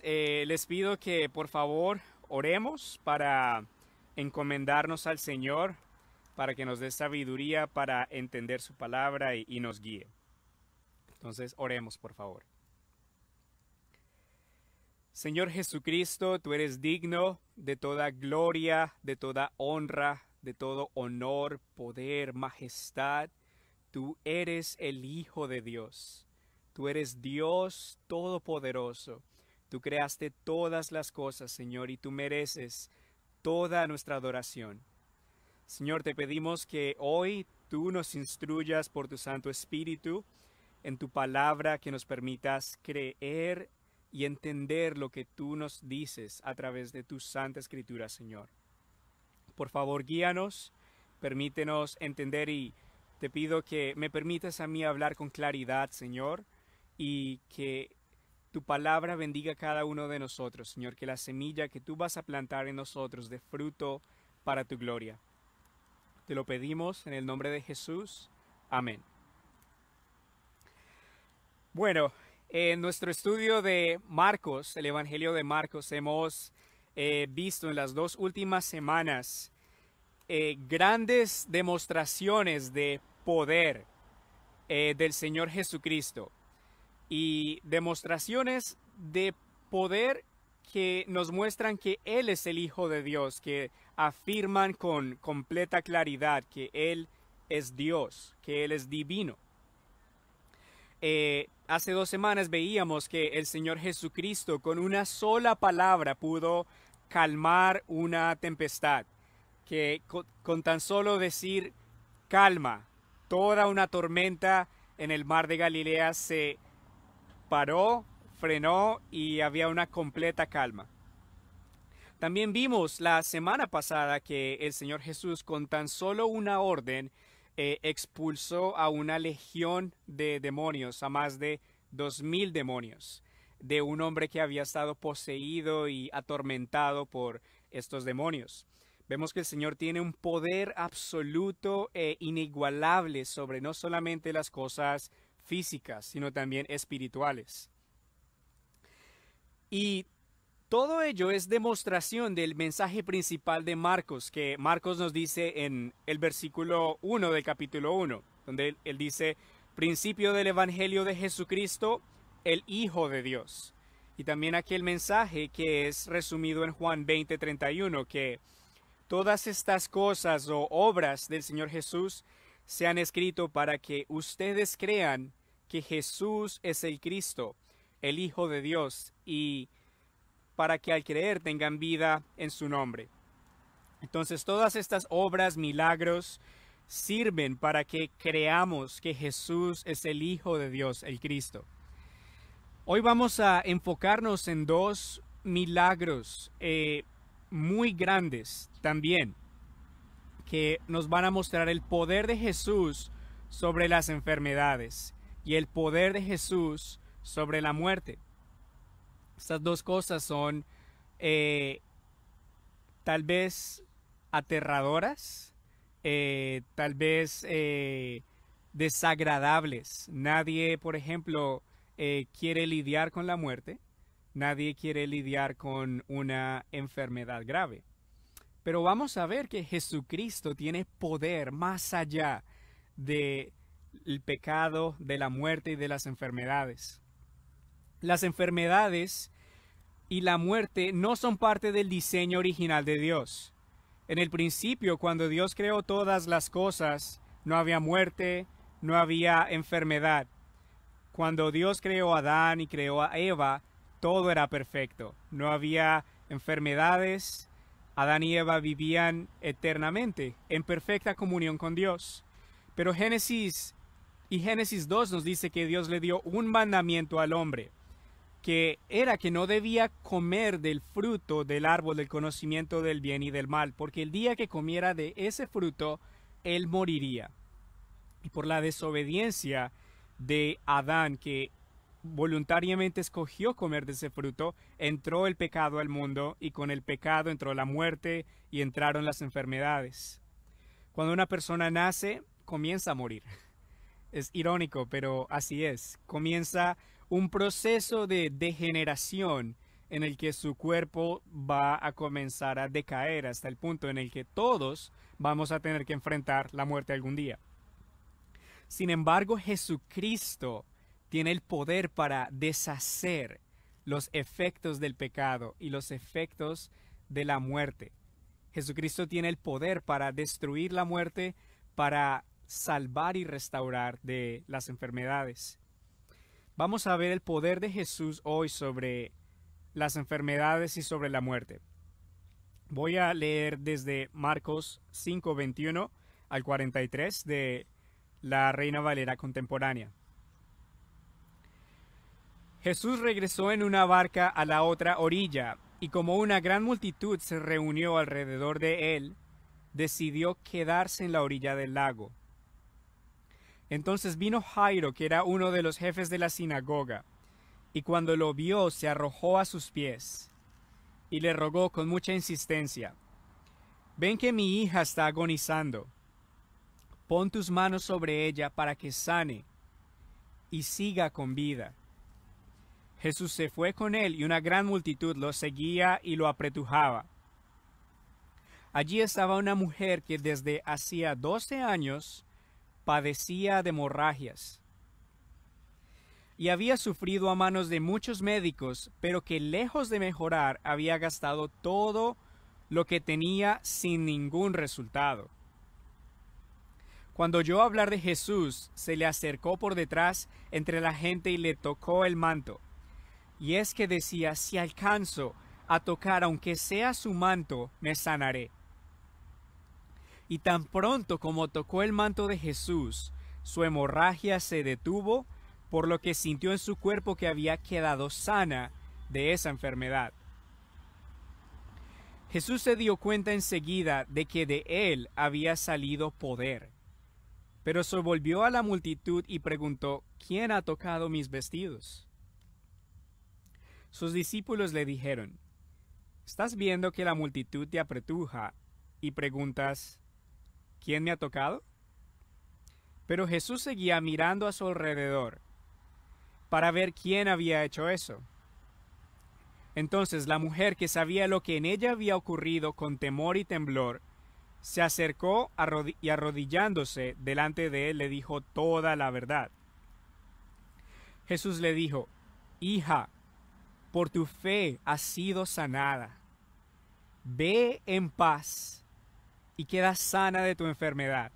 Les pido que por favor oremos para encomendarnos al Señor, para que nos dé sabiduría para entender su palabra y nos guíe. Entonces oremos por favor. Señor Jesucristo, tú eres digno de toda gloria, de toda honra, de todo honor, poder, majestad. Tú eres el Hijo de Dios. Tú eres Dios todopoderoso. Tú creaste todas las cosas, Señor, y tú mereces toda nuestra adoración. Señor, te pedimos que hoy tú nos instruyas por tu Santo Espíritu en tu palabra, que nos permitas creer y entender lo que tú nos dices a través de tu Santa Escritura, Señor. Por favor, guíanos, permítenos entender y te pido que me permitas a mí hablar con claridad, Señor, y que tu palabra bendiga a cada uno de nosotros, Señor, que la semilla que tú vas a plantar en nosotros dé fruto para tu gloria. Te lo pedimos en el nombre de Jesús. Amén. Bueno, en nuestro estudio de Marcos, el Evangelio de Marcos, hemos visto en las dos últimas semanas grandes demostraciones de poder del Señor Jesucristo y demostraciones de poder que nos muestran que Él es el Hijo de Dios, que afirman con completa claridad que Él es Dios, que Él es divino. Hace 2 semanas veíamos que el Señor Jesucristo con una sola palabra pudo calmar una tempestad, que con tan solo decir calma, toda una tormenta en el mar de Galilea se paró, frenó y había una completa calma. También vimos la semana pasada que el Señor Jesús con tan solo una orden expulsó a una legión de demonios, a más de 2,000 demonios, de un hombre que había estado poseído y atormentado por estos demonios. Vemos que el Señor tiene un poder absoluto e inigualable sobre no solamente las cosas físicas, sino también espirituales. Y todo ello es demostración del mensaje principal de Marcos, que Marcos nos dice en el versículo 1 del capítulo 1, donde él dice, principio del Evangelio de Jesucristo, el Hijo de Dios. Y también aquel mensaje que es resumido en Juan 20:31, que todas estas cosas o obras del Señor Jesús se han escrito para que ustedes crean que Jesús es el Cristo, el Hijo de Dios, y para que al creer tengan vida en su nombre. Entonces todas estas obras, milagros, sirven para que creamos que Jesús es el Hijo de Dios, el Cristo. Hoy vamos a enfocarnos en 2 milagros muy grandes también, que nos van a mostrar el poder de Jesús sobre las enfermedades y el poder de Jesús sobre la muerte. Estas 2 cosas son tal vez aterradoras, tal vez desagradables. Nadie, por ejemplo, quiere lidiar con la muerte. Nadie quiere lidiar con una enfermedad grave. Pero vamos a ver que Jesucristo tiene poder más allá del pecado, de la muerte y de las enfermedades. Las enfermedades y la muerte no son parte del diseño original de Dios. En el principio, cuando Dios creó todas las cosas, no había muerte, no había enfermedad. Cuando Dios creó a Adán y creó a Eva, todo era perfecto. No había enfermedades. Adán y Eva vivían eternamente en perfecta comunión con Dios. Pero Génesis 2 nos dice que Dios le dio un mandamiento al hombre, que era que no debía comer del fruto del árbol del conocimiento del bien y del mal, porque el día que comiera de ese fruto, él moriría. Y por la desobediencia de Adán, que voluntariamente escogió comer de ese fruto, entró el pecado al mundo, y con el pecado entró la muerte y entraron las enfermedades. Cuando una persona nace, comienza a morir. Es irónico, pero así es. Comienza un proceso de degeneración en el que su cuerpo va a comenzar a decaer hasta el punto en el que todos vamos a tener que enfrentar la muerte algún día. Sin embargo, Jesucristo tiene el poder para deshacer los efectos del pecado y los efectos de la muerte. Jesucristo tiene el poder para destruir la muerte, para salvar y restaurar de las enfermedades. Vamos a ver el poder de Jesús hoy sobre las enfermedades y sobre la muerte. Voy a leer desde Marcos 5:21 al 43 de la Reina Valera contemporánea. Jesús regresó en una barca a la otra orilla, y como una gran multitud se reunió alrededor de él, decidió quedarse en la orilla del lago. Entonces vino Jairo, que era uno de los jefes de la sinagoga, y cuando lo vio se arrojó a sus pies, y le rogó con mucha insistencia: «Ven que mi hija está agonizando. Pon tus manos sobre ella para que sane y siga con vida». Jesús se fue con él y una gran multitud lo seguía y lo apretujaba. Allí estaba una mujer que desde hacía 12 años padecía de hemorragias y había sufrido a manos de muchos médicos, pero que lejos de mejorar había gastado todo lo que tenía sin ningún resultado. Cuando oyó hablar de Jesús, se le acercó por detrás entre la gente y le tocó el manto. Y es que decía: «Si alcanzo a tocar aunque sea su manto, me sanaré». Y tan pronto como tocó el manto de Jesús, su hemorragia se detuvo, por lo que sintió en su cuerpo que había quedado sana de esa enfermedad. Jesús se dio cuenta enseguida de que de él había salido poder, pero se volvió a la multitud y preguntó: «¿Quién ha tocado mis vestidos?». Sus discípulos le dijeron: «¿Estás viendo que la multitud te apretuja y preguntas: ¿quién me ha tocado?». Pero Jesús seguía mirando a su alrededor para ver quién había hecho eso. Entonces la mujer, que sabía lo que en ella había ocurrido, con temor y temblor, se acercó y arrodillándose delante de él le dijo toda la verdad. Jesús le dijo: «Hija, por tu fe has sido sanada. Ve en paz y queda sana de tu enfermedad».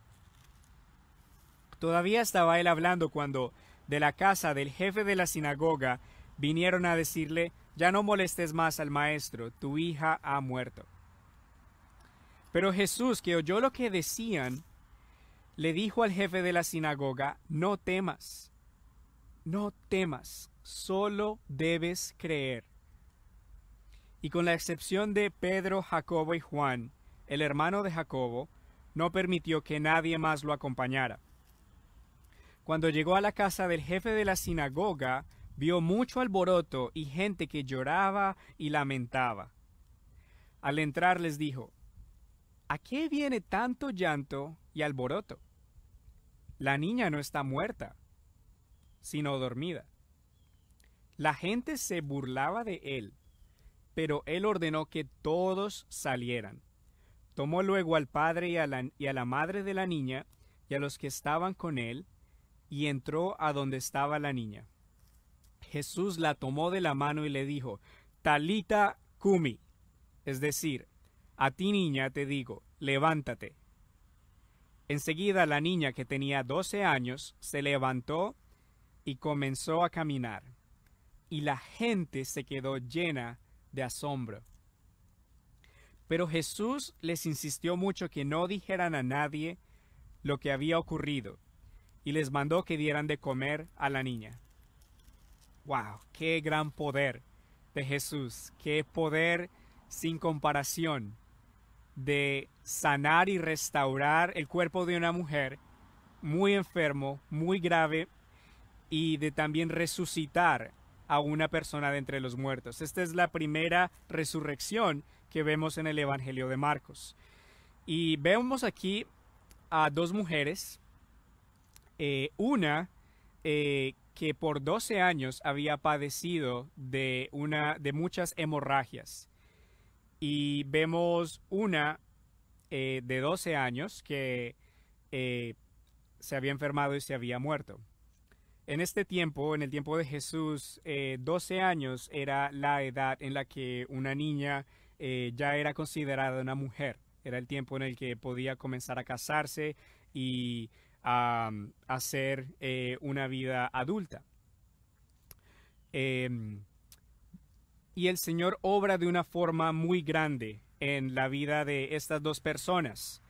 Todavía estaba él hablando cuando de la casa del jefe de la sinagoga vinieron a decirle: «Ya no molestes más al maestro, tu hija ha muerto». Pero Jesús, que oyó lo que decían, le dijo al jefe de la sinagoga: «No temas, no temas, solo debes creer». Y con la excepción de Pedro, Jacobo y Juan, el hermano de Jacobo, no permitió que nadie más lo acompañara. Cuando llegó a la casa del jefe de la sinagoga, vio mucho alboroto y gente que lloraba y lamentaba. Al entrar les dijo: «¿A qué viene tanto llanto y alboroto? La niña no está muerta, sino dormida». La gente se burlaba de él, pero él ordenó que todos salieran. Tomó luego al padre y a la madre de la niña y a los que estaban con él, y entró a donde estaba la niña. Jesús la tomó de la mano y le dijo: «Talita cumi», es decir: «A ti, niña, te digo, levántate». Enseguida la niña, que tenía 12 años, se levantó y comenzó a caminar, y la gente se quedó llena de asombro. Pero Jesús les insistió mucho que no dijeran a nadie lo que había ocurrido, y les mandó que dieran de comer a la niña. ¡Wow! ¡Qué gran poder de Jesús! ¡Qué poder sin comparación de sanar y restaurar el cuerpo de una mujer muy enfermo, muy grave, y de también resucitar a una persona de entre los muertos! Esta es la primera resurrección que vemos en el Evangelio de Marcos. Y vemos aquí a dos mujeres, una que por 12 años había padecido de muchas hemorragias. Y vemos una de 12 años que se había enfermado y se había muerto. En este tiempo, en el tiempo de Jesús, 12 años era la edad en la que una niña ya era considerada una mujer. Era el tiempo en el que podía comenzar a casarse y a hacer una vida adulta. Y el Señor obra de una forma muy grande en la vida de estas dos personas.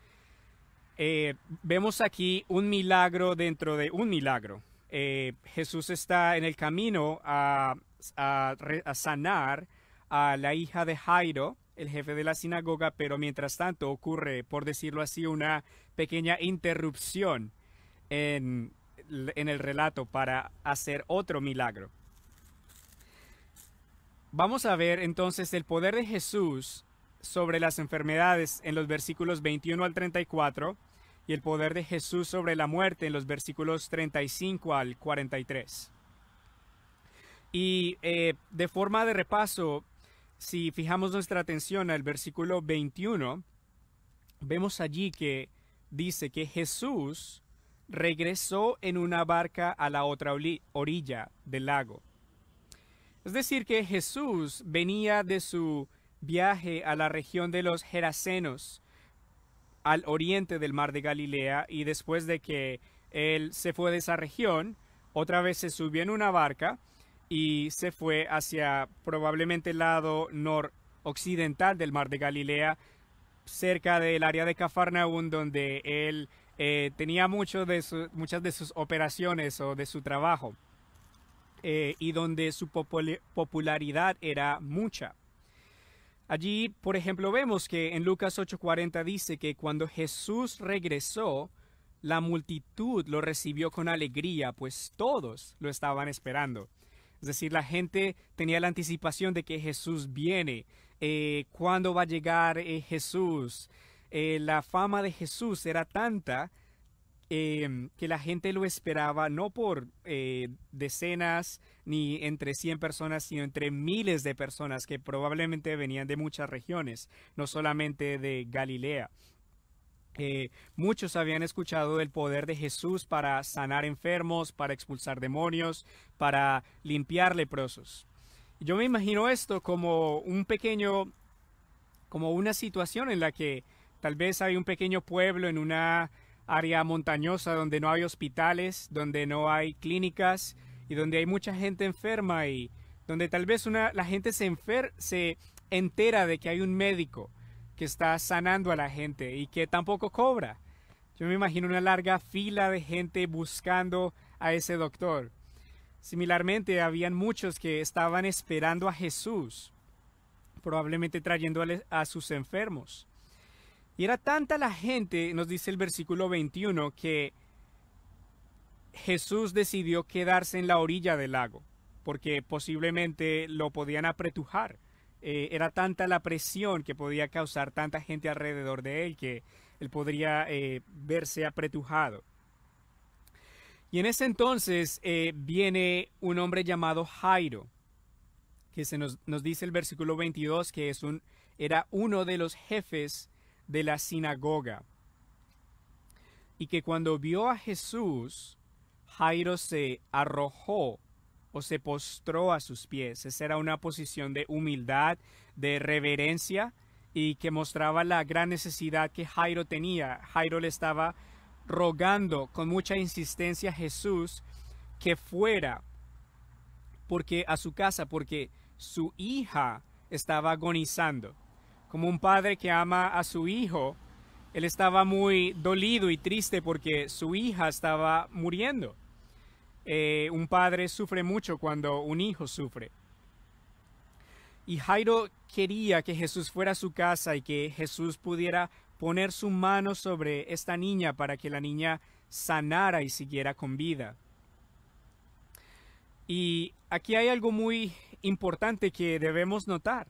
Vemos aquí un milagro dentro de un milagro. Jesús está en el camino a sanar a la hija de Jairo, el jefe de la sinagoga, pero mientras tanto ocurre, por decirlo así, una pequeña interrupción en el relato para hacer otro milagro. Vamos a ver entonces el poder de Jesús sobre las enfermedades en los versículos 21 al 34 y el poder de Jesús sobre la muerte en los versículos 35 al 43. Y de forma de repaso, si fijamos nuestra atención al versículo 21, vemos allí que dice que Jesús regresó en una barca a la otra orilla del lago. Es decir, que Jesús venía de su viaje a la región de los Gerasenos, al oriente del mar de Galilea, y después de que él se fue de esa región, otra vez se subió en una barca y se fue hacia probablemente el lado noroccidental del mar de Galilea, cerca del área de Cafarnaún, donde él tenía muchas de sus operaciones o de su trabajo, y donde su popularidad era mucha. Allí, por ejemplo, vemos que en Lucas 8:40 dice que cuando Jesús regresó, la multitud lo recibió con alegría, pues todos lo estaban esperando. Es decir, la gente tenía la anticipación de que Jesús viene. ¿Cuándo va a llegar Jesús? La fama de Jesús era tanta que la gente lo esperaba no por decenas ni entre 100 personas, sino entre miles de personas que probablemente venían de muchas regiones, no solamente de Galilea. Muchos habían escuchado del poder de Jesús para sanar enfermos, para expulsar demonios, para limpiar leprosos. Yo me imagino esto como como una situación en la que tal vez hay un pequeño pueblo en una área montañosa donde no hay hospitales, donde no hay clínicas y donde hay mucha gente enferma y donde tal vez la gente se entera de que hay un médico que está sanando a la gente y que tampoco cobra. Yo me imagino una larga fila de gente buscando a ese doctor. Similarmente, habían muchos que estaban esperando a Jesús, probablemente trayéndole a sus enfermos. Y era tanta la gente, nos dice el versículo 21, que Jesús decidió quedarse en la orilla del lago, porque posiblemente lo podían apretujar. Era tanta la presión que podía causar tanta gente alrededor de él que él podría verse apretujado. Y en ese entonces viene un hombre llamado Jairo, que nos dice el versículo 22 que era uno de los jefes de la sinagoga. Y que cuando vio a Jesús, Jairo se arrojó o se postró a sus pies. Esa era una posición de humildad, de reverencia, y que mostraba la gran necesidad que Jairo tenía. Jairo le estaba rogando con mucha insistencia a Jesús que fuera a su casa, porque su hija estaba agonizando. Como un padre que ama a su hijo, él estaba muy dolido y triste porque su hija estaba muriendo. Un padre sufre mucho cuando un hijo sufre. Y Jairo quería que Jesús fuera a su casa y que Jesús pudiera poner su mano sobre esta niña para que la niña sanara y siguiera con vida. Y aquí hay algo muy importante que debemos notar.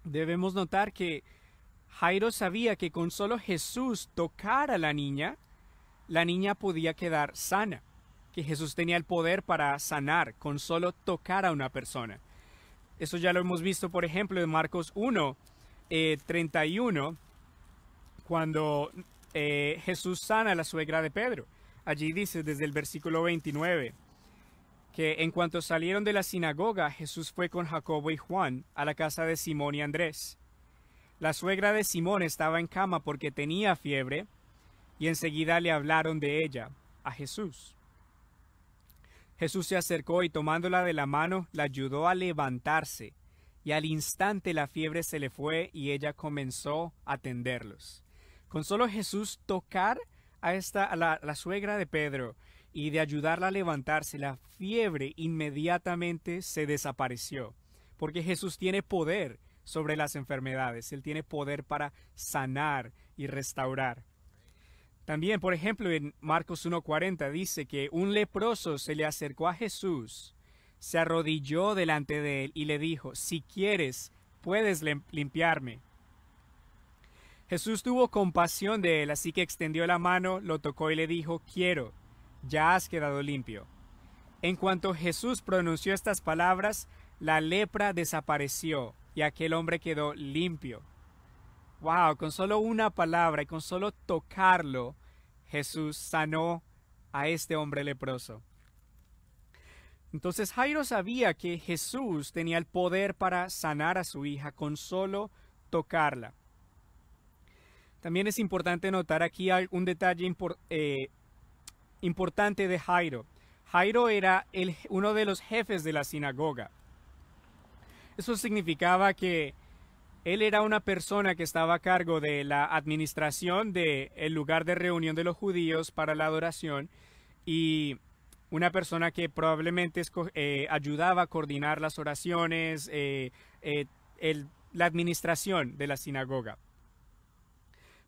Debemos notar que Jairo sabía que con solo Jesús tocar a la niña podía quedar sana, que Jesús tenía el poder para sanar con solo tocar a una persona. Eso ya lo hemos visto, por ejemplo, en Marcos 1, 31, cuando Jesús sana a la suegra de Pedro. Allí dice desde el versículo 29 que en cuanto salieron de la sinagoga, Jesús fue con Jacobo y Juan a la casa de Simón y Andrés. La suegra de Simón estaba en cama porque tenía fiebre, y enseguida le hablaron de ella a Jesús. Jesús se acercó y tomándola de la mano, la ayudó a levantarse, y al instante la fiebre se le fue y ella comenzó a atenderlos. Con solo Jesús tocar a la suegra de Pedro y de ayudarla a levantarse, la fiebre inmediatamente se desapareció, porque Jesús tiene poder sobre las enfermedades. Él tiene poder para sanar y restaurar. También, por ejemplo, en Marcos 1:40 dice que un leproso se le acercó a Jesús, se arrodilló delante de él y le dijo: si quieres, puedes limpiarme. Jesús tuvo compasión de él, así que extendió la mano, lo tocó y le dijo: quiero, ya has quedado limpio. En cuanto Jesús pronunció estas palabras, la lepra desapareció y aquel hombre quedó limpio. Wow, con solo una palabra y con solo tocarlo, Jesús sanó a este hombre leproso. Entonces Jairo sabía que Jesús tenía el poder para sanar a su hija con solo tocarla. También es importante notar aquí un detalle importante de Jairo. Jairo era uno de los jefes de la sinagoga. Eso significaba que él era una persona que estaba a cargo de la administración del lugar de reunión de los judíos para la adoración, y una persona que probablemente ayudaba a coordinar las oraciones, la administración de la sinagoga.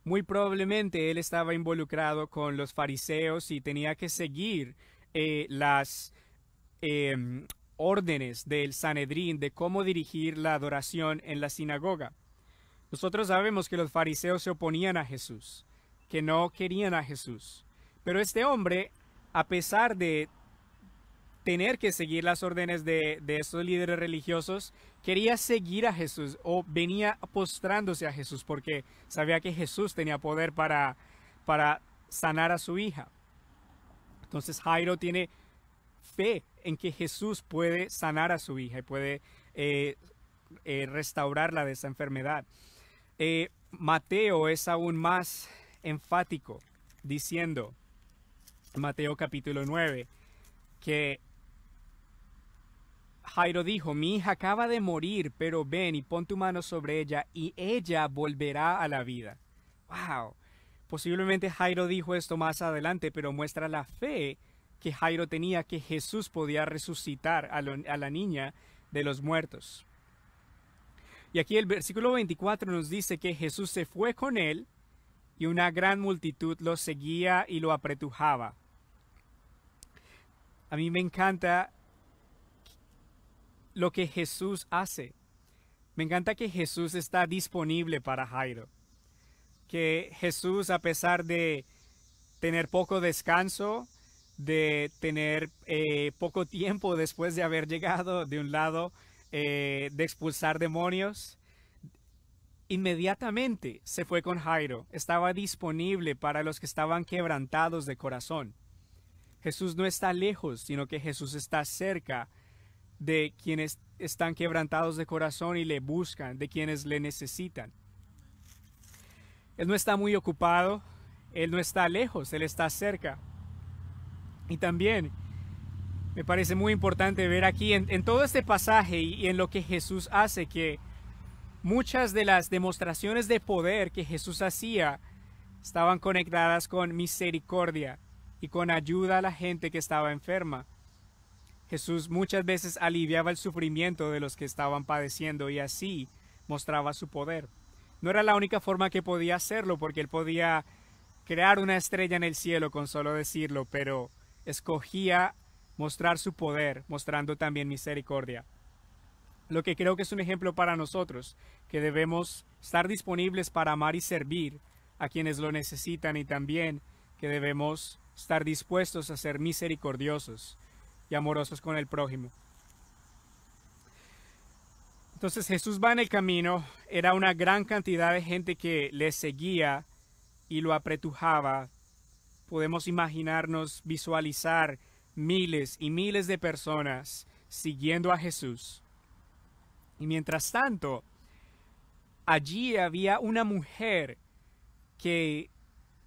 Muy probablemente él estaba involucrado con los fariseos y tenía que seguir las órdenes del Sanedrín de cómo dirigir la adoración en la sinagoga. Nosotros sabemos que los fariseos se oponían a Jesús, que no querían a Jesús. Pero este hombre, a pesar de tener que seguir las órdenes de estos líderes religiosos, quería seguir a Jesús o venía postrándose a Jesús porque sabía que Jesús tenía poder para sanar a su hija. Entonces Jairo tiene fe en que Jesús puede sanar a su hija y puede restaurarla de esa enfermedad. Mateo es aún más enfático, diciendo, Mateo capítulo 9, que Jairo dijo: mi hija acaba de morir, pero ven y pon tu mano sobre ella y ella volverá a la vida. ¡Wow! Posiblemente Jairo dijo esto más adelante, pero muestra la fe que Jairo tenía que Jesús podía resucitar a la niña de los muertos. Y aquí el versículo 24 nos dice que Jesús se fue con él y una gran multitud lo seguía y lo apretujaba. A mí me encanta lo que Jesús hace. Me encanta que Jesús está disponible para Jairo. Que Jesús, a pesar de tener poco descanso, de tener poco tiempo después de haber llegado de un lado, de expulsar demonios, inmediatamente se fue con Jairo. Estaba disponible para los que estaban quebrantados de corazón. Jesús no está lejos, sino que Jesús está cerca de quienes están quebrantados de corazón y le buscan, de quienes le necesitan. Él no está muy ocupado, Él no está lejos, Él está cerca. Y también me parece muy importante ver aquí en todo este pasaje y en lo que Jesús hace, que muchas de las demostraciones de poder que Jesús hacía estaban conectadas con misericordia y con ayuda a la gente que estaba enferma. Jesús muchas veces aliviaba el sufrimiento de los que estaban padeciendo y así mostraba su poder. No era la única forma que podía hacerlo, porque él podía crear una estrella en el cielo con solo decirlo, pero escogía mostrar su poder, mostrando también misericordia. Lo que creo que es un ejemplo para nosotros, que debemos estar disponibles para amar y servir a quienes lo necesitan, y también que debemos estar dispuestos a ser misericordiosos y amorosos con el prójimo. Entonces Jesús va en el camino, era una gran cantidad de gente que le seguía y lo apretujaba. Podemos imaginarnos, visualizar miles y miles de personas siguiendo a Jesús. Y mientras tanto, allí había una mujer que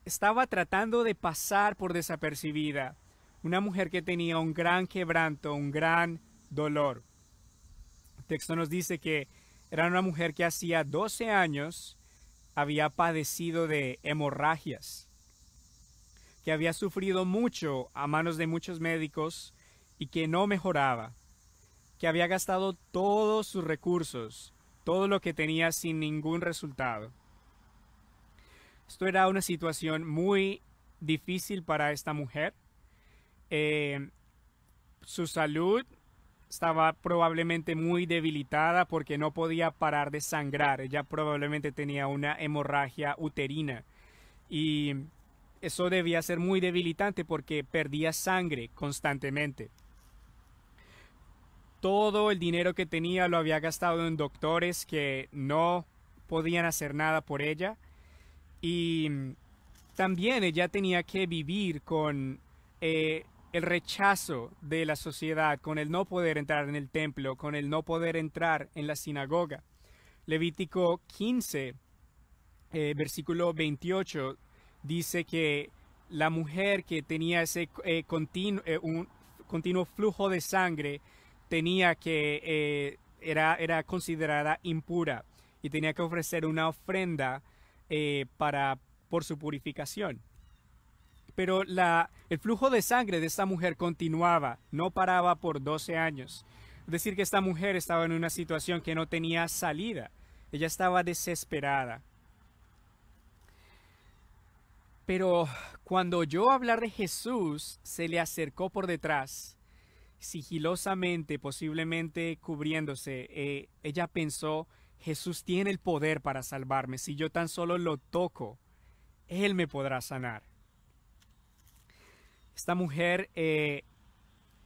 estaba tratando de pasar por desapercibida. Una mujer que tenía un gran quebranto, un gran dolor. El texto nos dice que era una mujer que hacía 12 años había padecido de hemorragias, que había sufrido mucho a manos de muchos médicos y que no mejoraba, que había gastado todos sus recursos, todo lo que tenía sin ningún resultado. Esto era una situación muy difícil para esta mujer. Su salud estaba probablemente muy debilitada porque no podía parar de sangrar. Ella probablemente tenía una hemorragia uterina y eso debía ser muy debilitante porque perdía sangre constantemente. Todo el dinero que tenía lo había gastado en doctores que no podían hacer nada por ella. Y también ella tenía que vivir con el rechazo de la sociedad, con el no poder entrar en el templo, con el no poder entrar en la sinagoga. Levítico 15, versículo 28, dice que la mujer que tenía ese un continuo flujo de sangre tenía que era considerada impura y tenía que ofrecer una ofrenda por su purificación. Pero el flujo de sangre de esta mujer continuaba, no paraba por 12 años. Es decir, que esta mujer estaba en una situación que no tenía salida. Ella estaba desesperada. Pero cuando oyó hablar de Jesús, se le acercó por detrás, sigilosamente, posiblemente cubriéndose. Ella pensó, Jesús tiene el poder para salvarme. Si yo tan solo lo toco, Él me podrá sanar. Esta mujer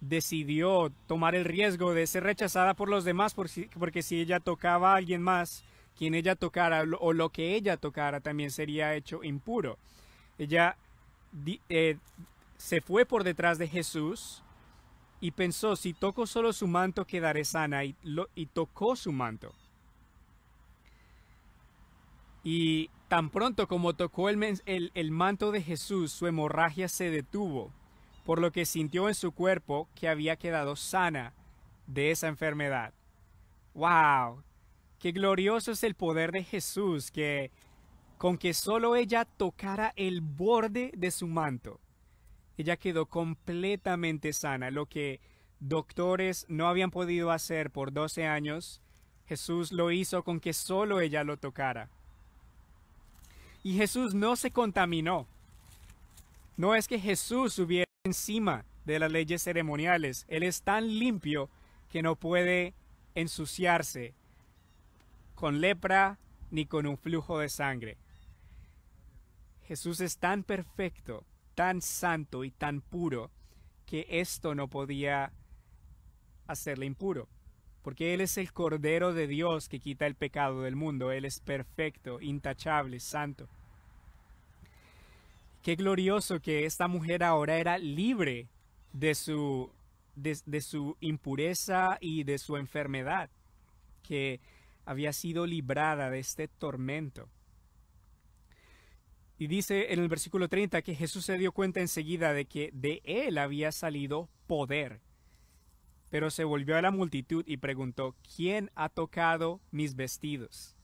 decidió tomar el riesgo de ser rechazada por los demás porque si ella tocaba a alguien más, quien ella tocara o lo que ella tocara también sería hecho impuro. Ella se fue por detrás de Jesús y pensó, si toco solo su manto quedaré sana, y tocó su manto. Y tan pronto como tocó el manto de Jesús, su hemorragia se detuvo, por lo que sintió en su cuerpo que había quedado sana de esa enfermedad. ¡Wow! ¡Qué glorioso es el poder de Jesús! Que con que solo ella tocara el borde de su manto, ella quedó completamente sana. Lo que doctores no habían podido hacer por 12 años, Jesús lo hizo con que solo ella lo tocara. Y Jesús no se contaminó. No es que Jesús hubiera encima de las leyes ceremoniales. Él es tan limpio que no puede ensuciarse con lepra ni con un flujo de sangre. Jesús es tan perfecto, tan santo y tan puro que esto no podía hacerle impuro. Porque Él es el Cordero de Dios que quita el pecado del mundo. Él es perfecto, intachable, santo. Qué glorioso que esta mujer ahora era libre de su impureza y de su enfermedad, que había sido librada de este tormento. Y dice en el versículo 30 que Jesús se dio cuenta enseguida de que de Él había salido poder. Pero se volvió a la multitud y preguntó, ¿quién ha tocado mis vestidos?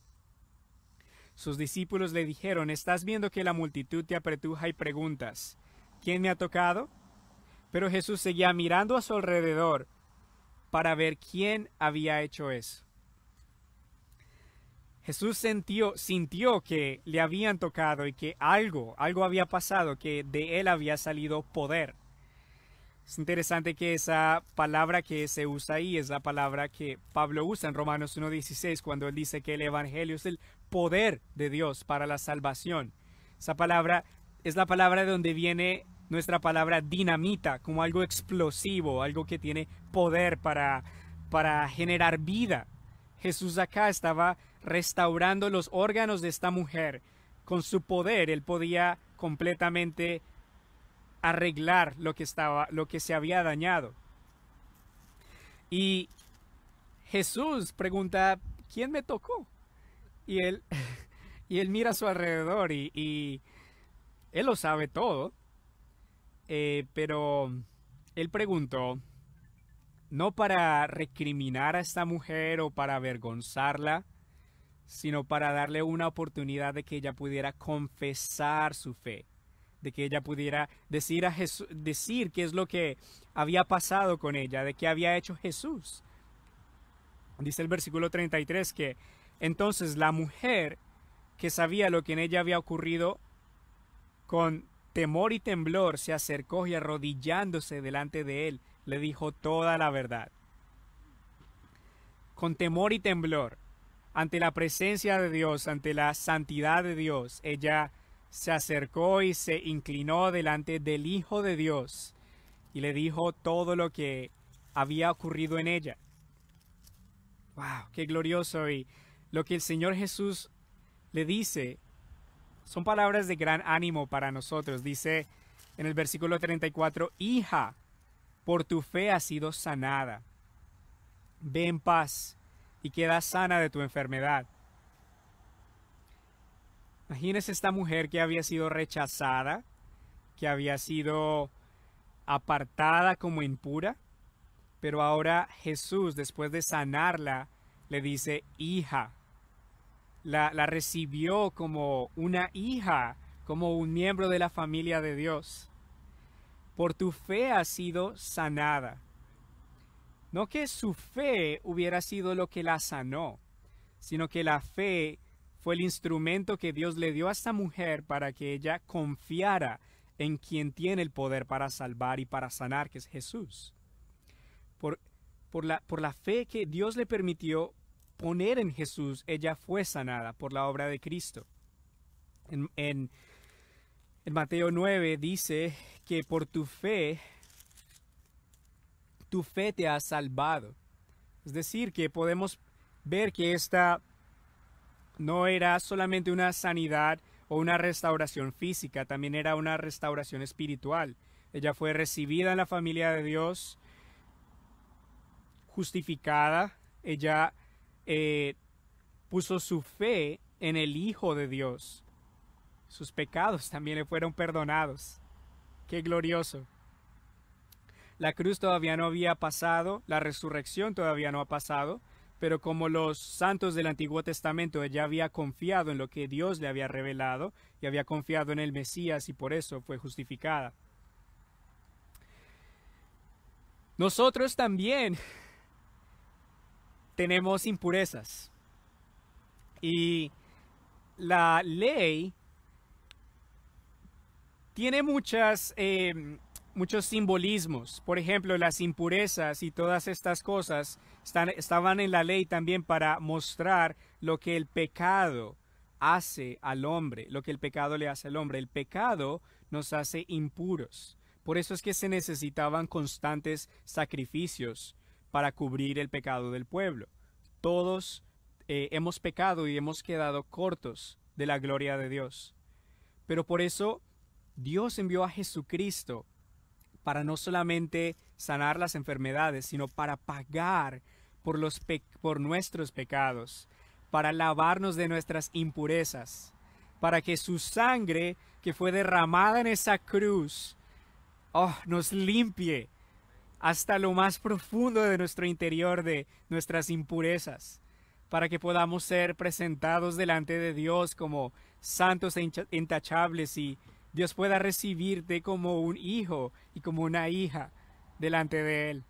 Sus discípulos le dijeron, ¿estás viendo que la multitud te apretuja y preguntas, ¿quién me ha tocado? Pero Jesús seguía mirando a su alrededor para ver quién había hecho eso. Jesús sintió que le habían tocado y que algo había pasado, que de él había salido poder. Es interesante que esa palabra que se usa ahí es la palabra que Pablo usa en Romanos 1:16 cuando él dice que el evangelio es el poder de Dios para la salvación. Esa palabra es la palabra de donde viene nuestra palabra dinamita, como algo explosivo, algo que tiene poder para generar vida. Jesús acá estaba restaurando los órganos de esta mujer. Con su poder, él podía completamente arreglar lo que se había dañado. Y Jesús pregunta, ¿quién me tocó? Y él, y él mira a su alrededor y él lo sabe todo. Pero él preguntó, no para recriminar a esta mujer o para avergonzarla, sino para darle una oportunidad de que ella pudiera confesar su fe, de que ella pudiera decir a Jesús, decir qué es lo que había pasado con ella, de qué había hecho Jesús. Dice el versículo 33 que entonces la mujer que sabía lo que en ella había ocurrido, con temor y temblor se acercó y arrodillándose delante de él, le dijo toda la verdad. Con temor y temblor, ante la presencia de Dios, ante la santidad de Dios, ella se acercó y se inclinó delante del Hijo de Dios y le dijo todo lo que había ocurrido en ella. ¡Wow! ¡Qué glorioso! Y lo que el Señor Jesús le dice son palabras de gran ánimo para nosotros. Dice en el versículo 34, hija, por tu fe has sido sanada. Ve en paz y queda sana de tu enfermedad. Imagínese esta mujer que había sido rechazada, que había sido apartada como impura, pero ahora Jesús, después de sanarla, le dice hija. La recibió como una hija, como un miembro de la familia de Dios. Por tu fe has sido sanada. No que su fe hubiera sido lo que la sanó, sino que la fe fue el instrumento que Dios le dio a esta mujer para que ella confiara en quien tiene el poder para salvar y para sanar, que es Jesús. Por la fe que Dios le permitió poner en Jesús, ella fue sanada por la obra de Cristo. En Mateo 9 dice que por tu fe te ha salvado. Es decir, que podemos ver que esta no era solamente una sanidad o una restauración física, también era una restauración espiritual. Ella fue recibida en la familia de Dios, justificada, ella puso su fe en el Hijo de Dios. Sus pecados también le fueron perdonados. ¡Qué glorioso! La cruz todavía no había pasado, la resurrección todavía no ha pasado, pero como los santos del Antiguo Testamento, ella había confiado en lo que Dios le había revelado y había confiado en el Mesías y por eso fue justificada. Nosotros también tenemos impurezas y la ley tiene muchos simbolismos. Por ejemplo, las impurezas y todas estas cosas estaban en la ley también para mostrar lo que el pecado hace al hombre, lo que el pecado le hace al hombre. El pecado nos hace impuros. Por eso es que se necesitaban constantes sacrificios para cubrir el pecado del pueblo. Todos hemos pecado y hemos quedado cortos de la gloria de Dios. Pero por eso Dios envió a Jesucristo para no solamente sanar las enfermedades, sino para pagar por nuestros pecados, para lavarnos de nuestras impurezas, para que su sangre que fue derramada en esa cruz, nos limpie hasta lo más profundo de nuestro interior de nuestras impurezas, para que podamos ser presentados delante de Dios como santos e intachables y Dios pueda recibirte como un hijo y como una hija delante de Él.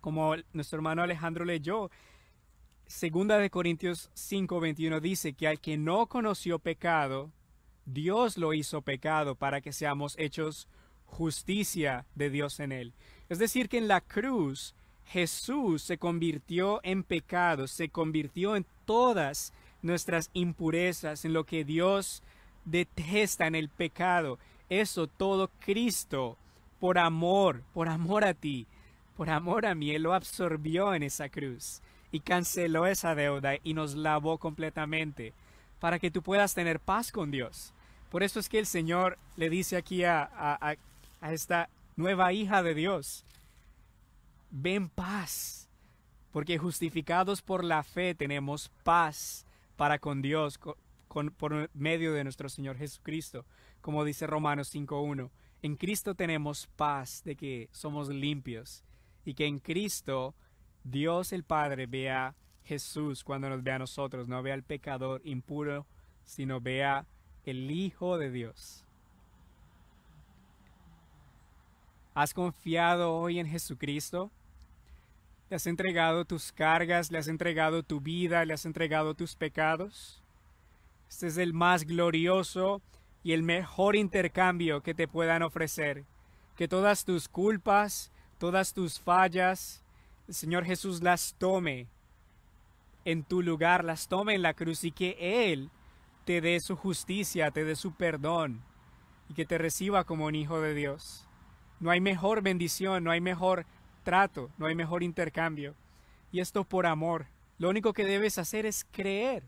Como nuestro hermano Alejandro leyó, 2 Corintios 5:21 dice que al que no conoció pecado, Dios lo hizo pecado para que seamos hechos justicia de Dios en Él. Es decir, que en la cruz Jesús se convirtió en pecado, se convirtió en todas nuestras impurezas, en lo que Dios detesta, en el pecado. eso todo Cristo, por amor a ti, por amor a mí, Él lo absorbió en esa cruz y canceló esa deuda y nos lavó completamente para que tú puedas tener paz con Dios. Por eso es que el Señor le dice aquí a esta nueva hija de Dios, ven paz, porque justificados por la fe tenemos paz para con Dios por medio de nuestro Señor Jesucristo, como dice Romanos 5:1. En Cristo tenemos paz de que somos limpios y que en Cristo Dios el Padre vea a Jesús cuando nos ve a nosotros, no vea al pecador impuro, sino vea el Hijo de Dios. ¿Has confiado hoy en Jesucristo? ¿Le has entregado tus cargas? ¿Le has entregado tu vida? ¿Le has entregado tus pecados? Este es el más glorioso y el mejor intercambio que te puedan ofrecer. Que todas tus culpas, todas tus fallas, el Señor Jesús las tome en tu lugar, las tome en la cruz y que Él te dé su justicia, te dé su perdón y que te reciba como un hijo de Dios. No hay mejor bendición, no hay mejor trato, no hay mejor intercambio. Y esto por amor. Lo único que debes hacer es creer.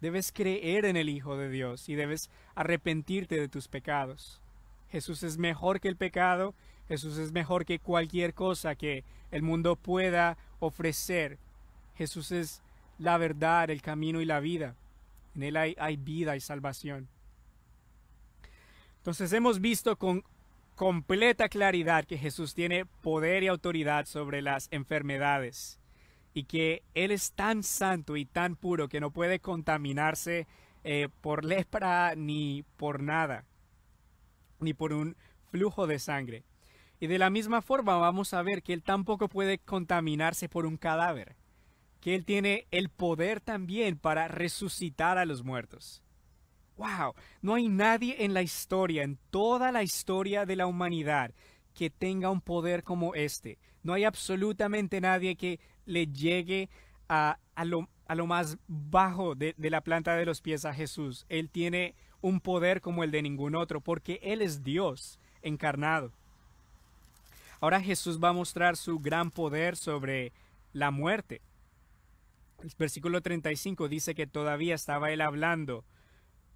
Debes creer en el Hijo de Dios y debes arrepentirte de tus pecados. Jesús es mejor que el pecado. Jesús es mejor que cualquier cosa que el mundo pueda ofrecer. Jesús es la verdad, el camino y la vida. En Él hay vida y salvación. Entonces hemos visto con completa claridad que Jesús tiene poder y autoridad sobre las enfermedades y que Él es tan santo y tan puro que no puede contaminarse por lepra ni por nada, ni por un flujo de sangre. Y de la misma forma vamos a ver que Él tampoco puede contaminarse por un cadáver, que Él tiene el poder también para resucitar a los muertos. ¡Wow! No hay nadie en la historia, en toda la historia de la humanidad, que tenga un poder como este. No hay absolutamente nadie que le llegue a lo más bajo de la planta de los pies a Jesús. Él tiene un poder como el de ningún otro, porque Él es Dios encarnado. Ahora Jesús va a mostrar su gran poder sobre la muerte. El versículo 35 dice que todavía estaba Él hablando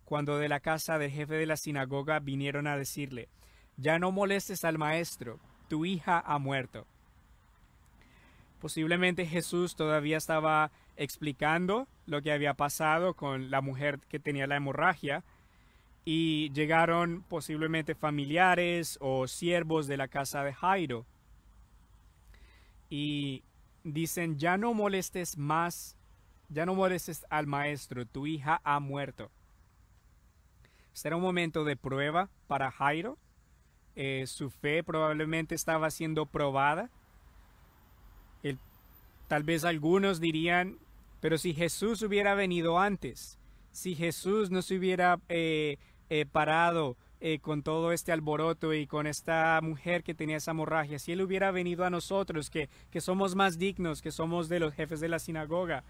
cuando de la casa del jefe de la sinagoga vinieron a decirle, ya no molestes al maestro, tu hija ha muerto. Posiblemente Jesús todavía estaba explicando lo que había pasado con la mujer que tenía la hemorragia y llegaron posiblemente familiares o siervos de la casa de Jairo y dicen, ya no molestes al maestro, tu hija ha muerto. Será un momento de prueba para Jairo. Su fe probablemente estaba siendo probada. Tal vez algunos dirían, pero si Jesús hubiera venido antes, si Jesús no se hubiera parado con todo este alboroto y con esta mujer que tenía esa hemorragia, si Él hubiera venido a nosotros, que somos más dignos, que somos de los jefes de la sinagoga,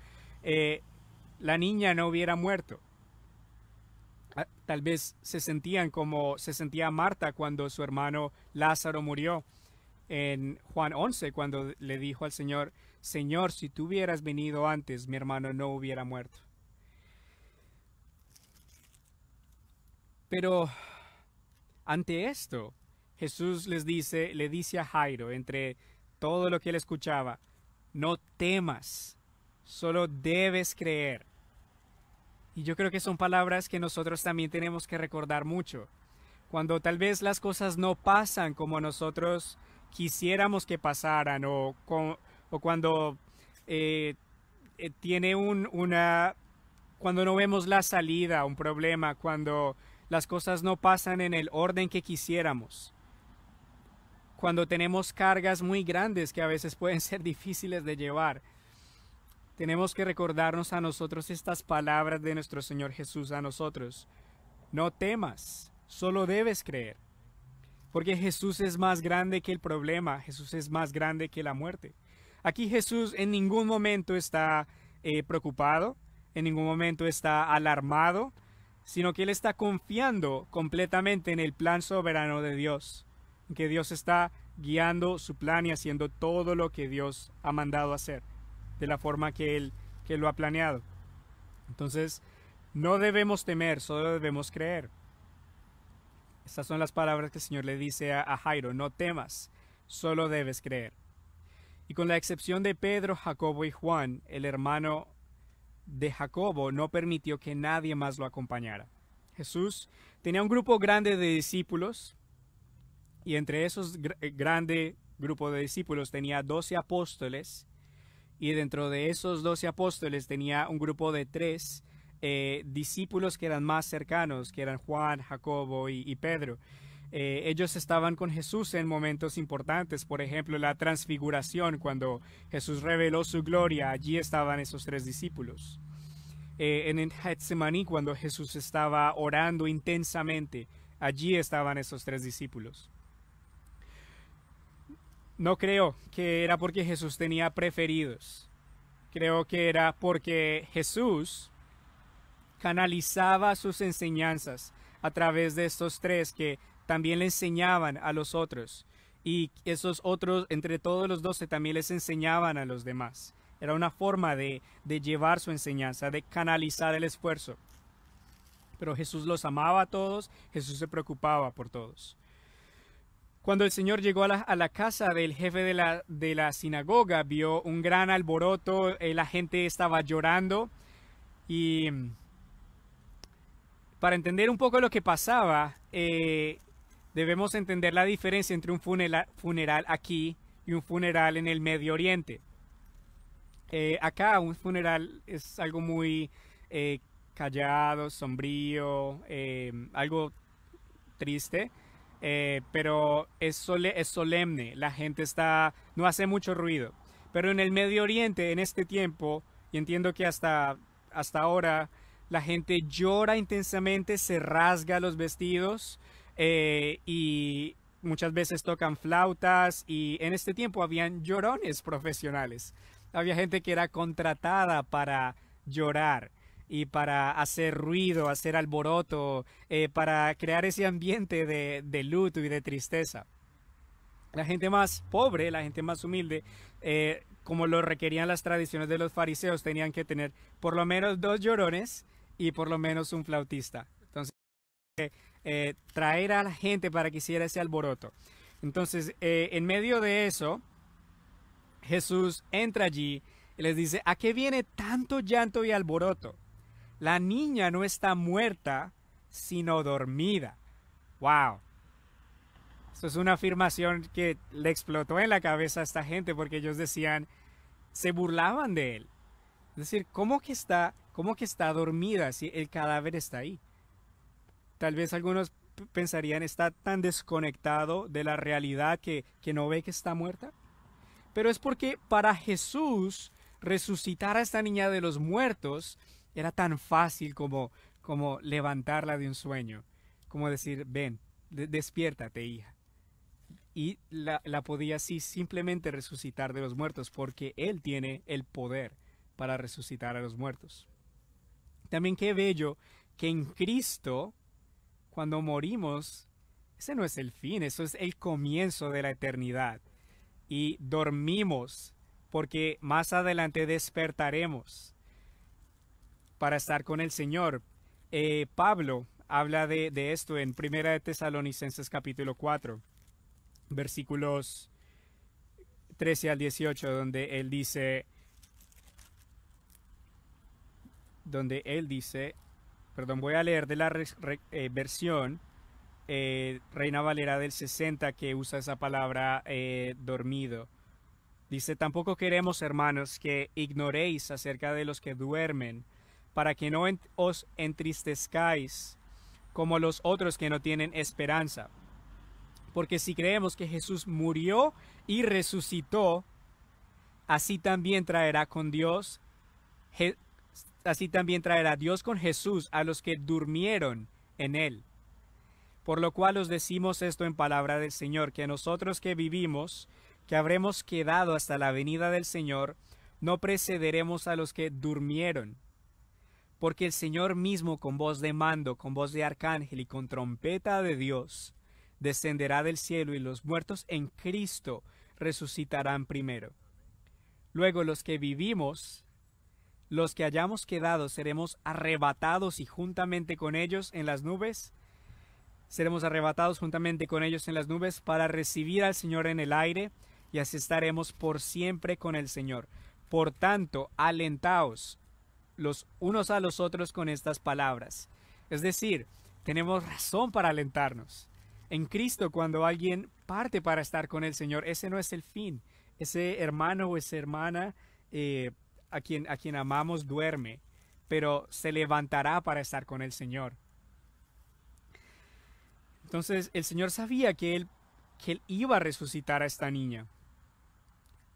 la niña no hubiera muerto. Tal vez se sentían como se sentía Marta cuando su hermano Lázaro murió en Juan 11, cuando le dijo al Señor, Señor, si tú hubieras venido antes, mi hermano no hubiera muerto. Pero ante esto, Jesús le dice a Jairo, entre todo lo que él escuchaba, no temas, solo debes creer. Y yo creo que son palabras que nosotros también tenemos que recordar mucho. Cuando tal vez las cosas no pasan como nosotros quisiéramos que pasaran o cuando cuando no vemos la salida, un problema, cuando las cosas no pasan en el orden que quisiéramos. Cuando tenemos cargas muy grandes que a veces pueden ser difíciles de llevar. Tenemos que recordarnos a nosotros estas palabras de nuestro Señor Jesús a nosotros. No temas, solo debes creer. Porque Jesús es más grande que el problema, Jesús es más grande que la muerte. Aquí Jesús en ningún momento está preocupado, en ningún momento está alarmado. sino que él está confiando completamente en el plan soberano de Dios, en que Dios está guiando su plan y haciendo todo lo que Dios ha mandado hacer, de la forma que él lo ha planeado. Entonces, no debemos temer, solo debemos creer. Estas son las palabras que el Señor le dice a Jairo: no temas, solo debes creer. Y con la excepción de Pedro, Jacobo y Juan, el hermano de Jacobo no permitió que nadie más lo acompañara. Jesús tenía un grupo grande de discípulos, y entre esos grande grupo de discípulos tenía 12 apóstoles, y dentro de esos 12 apóstoles tenía un grupo de 3 discípulos que eran más cercanos, que eran Juan, Jacobo y Pedro. Ellos estaban con Jesús en momentos importantes, por ejemplo, la transfiguración, cuando Jesús reveló su gloria, allí estaban esos 3 discípulos. En el Getsemaní, cuando Jesús estaba orando intensamente, allí estaban esos 3 discípulos. No creo que era porque Jesús tenía preferidos. Creo que era porque Jesús canalizaba sus enseñanzas a través de estos 3 que también le enseñaban a los otros. Y esos otros, entre todos los 12, también les enseñaban a los demás. Era una forma de llevar su enseñanza, de canalizar el esfuerzo. Pero Jesús los amaba a todos, Jesús se preocupaba por todos. Cuando el Señor llegó a la casa del jefe de la sinagoga, vio un gran alboroto, la gente estaba llorando, y para entender un poco lo que pasaba, debemos entender la diferencia entre un funeral aquí y un funeral en el Medio Oriente. Acá un funeral es algo muy callado, sombrío, algo triste. Pero es solemne, la gente no hace mucho ruido. Pero en el Medio Oriente, en este tiempo, y entiendo que hasta ahora, la gente llora intensamente, se rasga los vestidos, y muchas veces tocan flautas, y en este tiempo habían llorones profesionales. Había gente que era contratada para llorar y para hacer ruido, hacer alboroto, para crear ese ambiente de luto y de tristeza. La gente más pobre, la gente más humilde, como lo requerían las tradiciones de los fariseos, tenían que tener por lo menos 2 llorones y por lo menos un flautista. Entonces, traer a la gente para que hiciera ese alboroto. Entonces, en medio de eso, Jesús entra allí y les dice: ¿a qué viene tanto llanto y alboroto? La niña no está muerta, sino dormida. ¡Wow! Esto es una afirmación que le explotó en la cabeza a esta gente, porque ellos decían, se burlaban de él. Es decir, ¿cómo que está dormida si el cadáver está ahí? Tal vez algunos pensarían, está tan desconectado de la realidad que no ve que está muerta. Pero es porque para Jesús resucitar a esta niña de los muertos era tan fácil como levantarla de un sueño, como decir: ven, despiértate, hija. Y la podía así simplemente resucitar de los muertos, porque Él tiene el poder para resucitar a los muertos. También qué bello que en Cristo, cuando morimos, ese no es el fin, eso es el comienzo de la eternidad. Y dormimos porque más adelante despertaremos para estar con el Señor. Pablo habla de esto en 1 de Tesalonicenses capítulo 4, versículos 13 al 18, donde él dice, voy a leer de la versión Reina Valera del 60, que usa esa palabra dormido. Dice: tampoco queremos, hermanos, que ignoréis acerca de los que duermen, para que no os entristezcáis como los otros que no tienen esperanza. Porque si creemos que Jesús murió y resucitó, así también traerá Dios con Jesús a los que durmieron en él. Por lo cual os decimos esto en palabra del Señor, que nosotros que vivimos, que habremos quedado hasta la venida del Señor, no precederemos a los que durmieron. Porque el Señor mismo con voz de mando, con voz de arcángel y con trompeta de Dios, descenderá del cielo y los muertos en Cristo resucitarán primero. Luego los que vivimos, los que hayamos quedado, seremos arrebatados y juntamente con ellos en las nubes. Seremos arrebatados juntamente con ellos en las nubes para recibir al Señor en el aire y así estaremos por siempre con el Señor. Por tanto, alentaos los unos a los otros con estas palabras. Es decir, tenemos razón para alentarnos. En Cristo, cuando alguien parte para estar con el Señor, ese no es el fin. Ese hermano o esa hermana a quien amamos duerme, pero se levantará para estar con el Señor. Entonces el Señor sabía que él iba a resucitar a esta niña.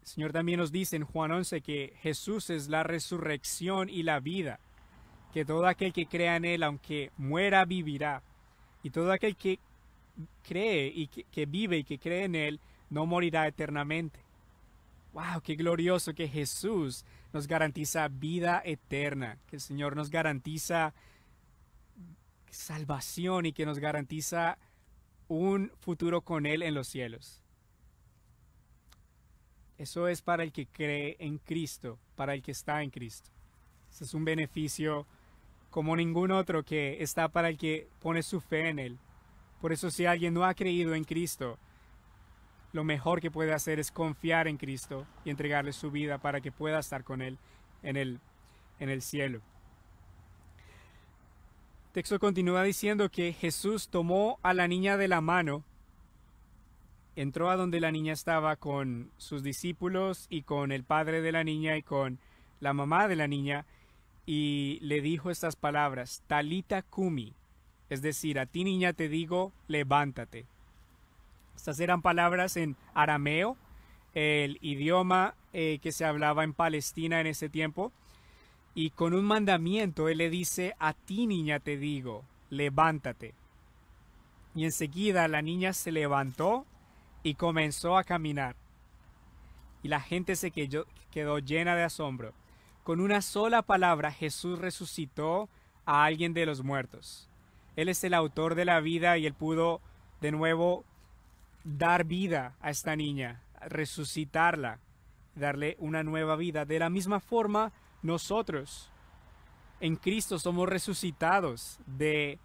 El Señor también nos dice en Juan 11 que Jesús es la resurrección y la vida, que todo aquel que crea en Él, aunque muera, vivirá. Y todo aquel que cree y que vive y que cree en Él, no morirá eternamente. ¡Wow! ¡Qué glorioso que Jesús nos garantiza vida eterna! Que el Señor nos garantiza salvación y que nos garantiza un futuro con Él en los cielos. Eso es para el que cree en Cristo, para el que está en Cristo. Ese es un beneficio como ningún otro que está para el que pone su fe en Él. Por eso si alguien no ha creído en Cristo, lo mejor que puede hacer es confiar en Cristo y entregarle su vida para que pueda estar con Él en el cielo. El texto continúa diciendo que Jesús tomó a la niña de la mano, entró a donde la niña estaba con sus discípulos y con el padre de la niña y con la mamá de la niña y le dijo estas palabras, Talita Kumi, es decir, a ti niña te digo, levántate. Estas eran palabras en arameo, el idioma que se hablaba en Palestina en ese tiempo. Y con un mandamiento Él le dice, a ti niña te digo, levántate. Y enseguida la niña se levantó y comenzó a caminar. Y la gente se quedó llena de asombro. Con una sola palabra Jesús resucitó a alguien de los muertos. Él es el autor de la vida y Él pudo de nuevo dar vida a esta niña, resucitarla, darle una nueva vida. De la misma forma, nosotros en Cristo somos resucitados del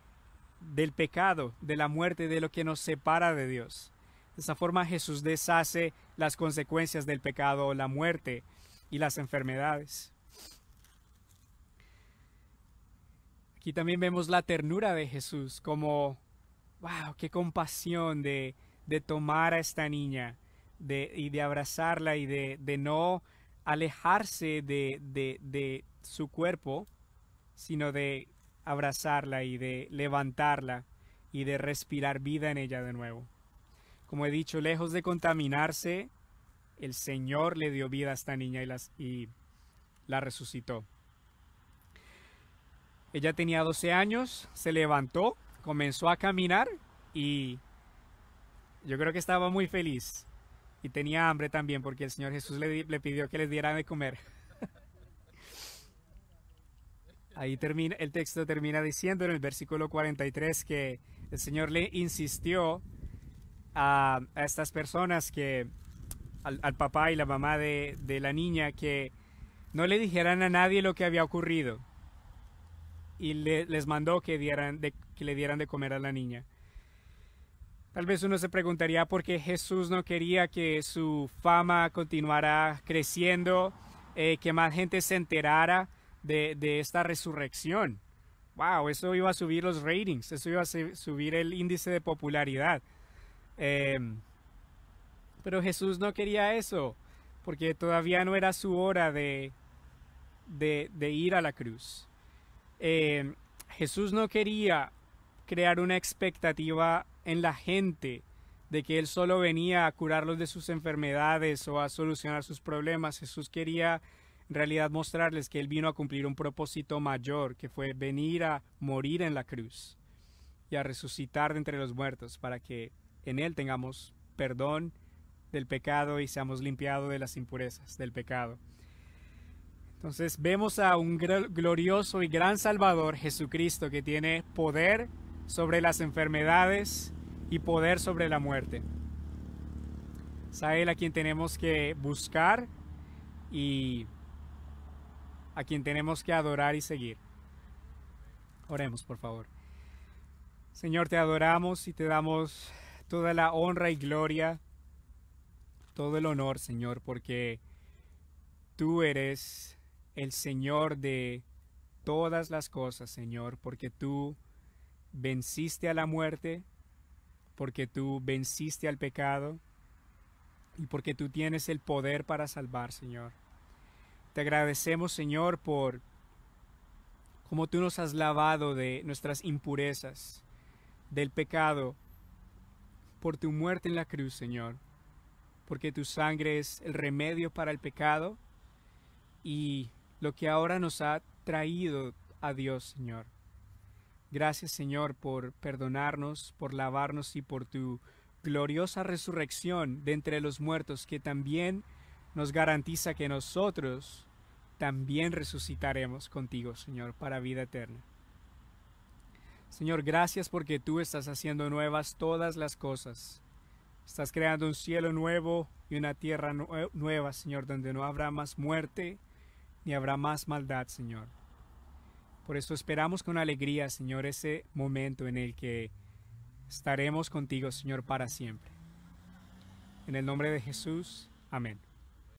pecado, de la muerte, de lo que nos separa de Dios. De esa forma Jesús deshace las consecuencias del pecado, la muerte y las enfermedades. Aquí también vemos la ternura de Jesús, como, wow, qué compasión de tomar a esta niña y de abrazarla y de no alejarse de su cuerpo, sino de abrazarla y de levantarla y de respirar vida en ella de nuevo. Como he dicho, lejos de contaminarse, el Señor le dio vida a esta niña y la resucitó. Ella tenía 12 años, se levantó, comenzó a caminar y yo creo que estaba muy feliz. Y tenía hambre también porque el Señor Jesús le pidió que les diera de comer. Ahí el texto termina diciendo en el versículo 43 que el Señor le insistió a estas personas, al papá y la mamá de la niña, que no le dijeran a nadie lo que había ocurrido. Y les mandó que le dieran de comer a la niña. Tal vez uno se preguntaría por qué Jesús no quería que su fama continuara creciendo, que más gente se enterara de esta resurrección. Wow, eso iba a subir los ratings, eso iba a subir el índice de popularidad. Pero Jesús no quería eso, porque todavía no era su hora de ir a la cruz. Jesús no quería crear una expectativa en la gente de que Él solo venía a curarlos de sus enfermedades o a solucionar sus problemas. Jesús quería en realidad mostrarles que Él vino a cumplir un propósito mayor, que fue venir a morir en la cruz y a resucitar de entre los muertos para que en Él tengamos perdón del pecado y seamos limpiados de las impurezas del pecado. Entonces vemos a un glorioso y gran Salvador, Jesucristo, que tiene poder sobre las enfermedades y poder sobre la muerte. Es a Él a quien tenemos que buscar y a quien tenemos que adorar y seguir. Oremos, por favor. Señor, te adoramos y te damos toda la honra y gloria, todo el honor, Señor, porque tú eres el Señor de todas las cosas, Señor, porque tú venciste a la muerte, porque tú venciste al pecado y porque tú tienes el poder para salvar, Señor. Te agradecemos, Señor, por cómo tú nos has lavado de nuestras impurezas, del pecado, por tu muerte en la cruz, Señor, porque tu sangre es el remedio para el pecado y lo que ahora nos ha traído a Dios, Señor. Gracias, Señor, por perdonarnos, por lavarnos y por tu gloriosa resurrección de entre los muertos, que también nos garantiza que nosotros también resucitaremos contigo, Señor, para vida eterna. Señor, gracias porque tú estás haciendo nuevas todas las cosas. Estás creando un cielo nuevo y una tierra nueva, Señor, donde no habrá más muerte ni habrá más maldad, Señor. Por eso esperamos con alegría, Señor, ese momento en el que estaremos contigo, Señor, para siempre. En el nombre de Jesús, amén.